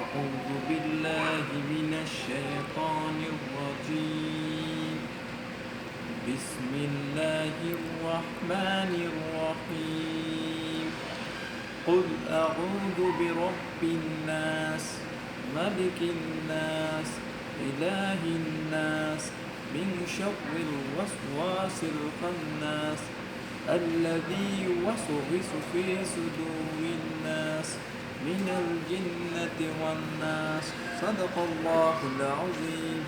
أعوذ بالله من الشيطان الرجيم. بسم الله الرحمن الرحيم. قل أعوذ برب الناس، ملك الناس، إله الناس، من شر الوسواس الخناس الذي يوسوس في صدور الناس من الجنة والناس. صدق الله العظيم.